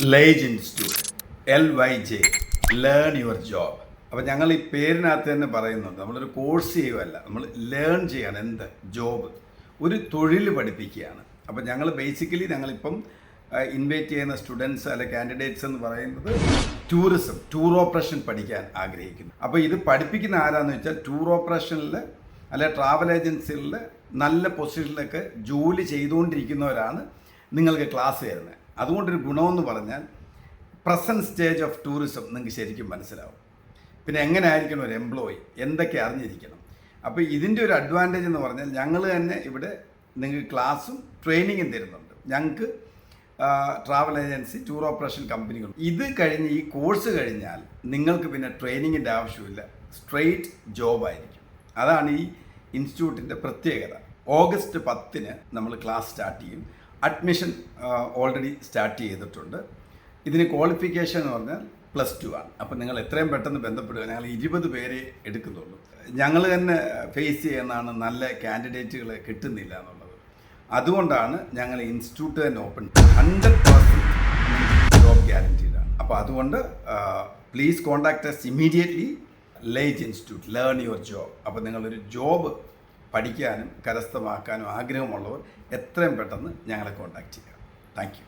ലേജ് institute LYJ learn your job. അപ്പോൾ ഞങ്ങൾ ഈ പേരിനകത്ത് തന്നെ പറയുന്നുണ്ട്, നമ്മളൊരു കോഴ്സ് ചെയ്യുകയല്ല, നമ്മൾ ലേൺ ചെയ്യാണ്. എന്ത് ജോബ്, ഒരു തൊഴിൽ പഠിപ്പിക്കുകയാണ്. അപ്പോൾ ഞങ്ങൾ ബേസിക്കലി ഞങ്ങളിപ്പം ഇൻവൈറ്റ് ചെയ്യുന്ന സ്റ്റുഡൻസ് അല്ലെ കാൻഡിഡേറ്റ്സ് എന്ന് പറയുന്നത് ടൂർ ഓപ്പറേഷൻ പഠിക്കാൻ ആഗ്രഹിക്കുന്നു. അപ്പോൾ ഇത് പഠിപ്പിക്കുന്ന ആരാന്ന് വെച്ചാൽ ടൂർ ഓപ്പറേഷനിൽ അല്ലെ ട്രാവൽ ഏജൻസികളിൽ നല്ല പൊസിഷനിലൊക്കെ ജോലി ചെയ്തുകൊണ്ടിരിക്കുന്നവരാണ് നിങ്ങൾക്ക് ക്ലാസ് തരുന്നത്. അതുകൊണ്ടൊരു ഗുണമെന്ന് പറഞ്ഞാൽ പ്രസൻറ്റ് സ്റ്റേജ് ഓഫ് ടൂറിസം നിങ്ങൾക്ക് ശരിക്കും മനസ്സിലാവും. പിന്നെ എങ്ങനെ ആയിരിക്കണം ഒരു എംപ്ലോയി, എന്തൊക്കെ അറിഞ്ഞിരിക്കണം. അപ്പോൾ ഇതിൻ്റെ ഒരു അഡ്വാൻറ്റേജ് എന്ന് പറഞ്ഞാൽ ഞങ്ങൾ തന്നെ ഇവിടെ നിങ്ങൾക്ക് ക്ലാസ്സും ട്രെയിനിങ്ങും തരുന്നുണ്ട്. ഞങ്ങൾക്ക് ട്രാവൽ ഏജൻസി, ടൂർ ഓപ്പറേഷൻ കമ്പനികൾ. ഇത് കഴിഞ്ഞ് ഈ കോഴ്സ് കഴിഞ്ഞാൽ നിങ്ങൾക്ക് പിന്നെ ട്രെയിനിങ്ങിൻ്റെ ആവശ്യമില്ല, സ്ട്രെയിറ്റ് ജോബായിരിക്കും. അതാണ് ഈ ഇൻസ്റ്റിറ്റ്യൂട്ടിൻ്റെ പ്രത്യേകത. ഓഗസ്റ്റ് 10 നമ്മൾ ക്ലാസ് സ്റ്റാർട്ട് ചെയ്യും. അഡ്മിഷൻ ഓൾറെഡി സ്റ്റാർട്ട് ചെയ്തിട്ടുണ്ട്. ഇതിന് ക്വാളിഫിക്കേഷൻ എന്ന് പറഞ്ഞാൽ +2 ആണ്. അപ്പോൾ നിങ്ങൾ എത്രയും പെട്ടെന്ന് ബന്ധപ്പെടുക. ഞങ്ങൾ 20 പേരെ എടുക്കുന്നുള്ളൂ. ഞങ്ങൾ തന്നെ ഫേസ് ചെയ്യുന്നതാണ് നല്ല കാൻഡിഡേറ്റുകളെ കിട്ടുന്നില്ല എന്നുള്ളത്. അതുകൊണ്ടാണ് ഞങ്ങൾ ഇൻസ്റ്റിറ്റ്യൂട്ട് തന്നെ ഓപ്പൺ 100% ജോബ് ഗ്യാരൻറ്റീഡാണ്. അപ്പോൾ അതുകൊണ്ട് പ്ലീസ് കോൺടാക്ട് അസ് ഇമ്മീഡിയറ്റ്ലി. ലേജ് ഇൻസ്റ്റിറ്റ്യൂട്ട് ലേൺ യുവർ ജോബ്. അപ്പോൾ നിങ്ങളൊരു ജോബ് പഠിക്കാനും കരസ്ഥമാക്കാനും ആഗ്രഹമുള്ളവർ എത്രയും പെട്ടെന്ന് ഞങ്ങളെ കോൺടാക്ട് ചെയ്യുക. Thank you.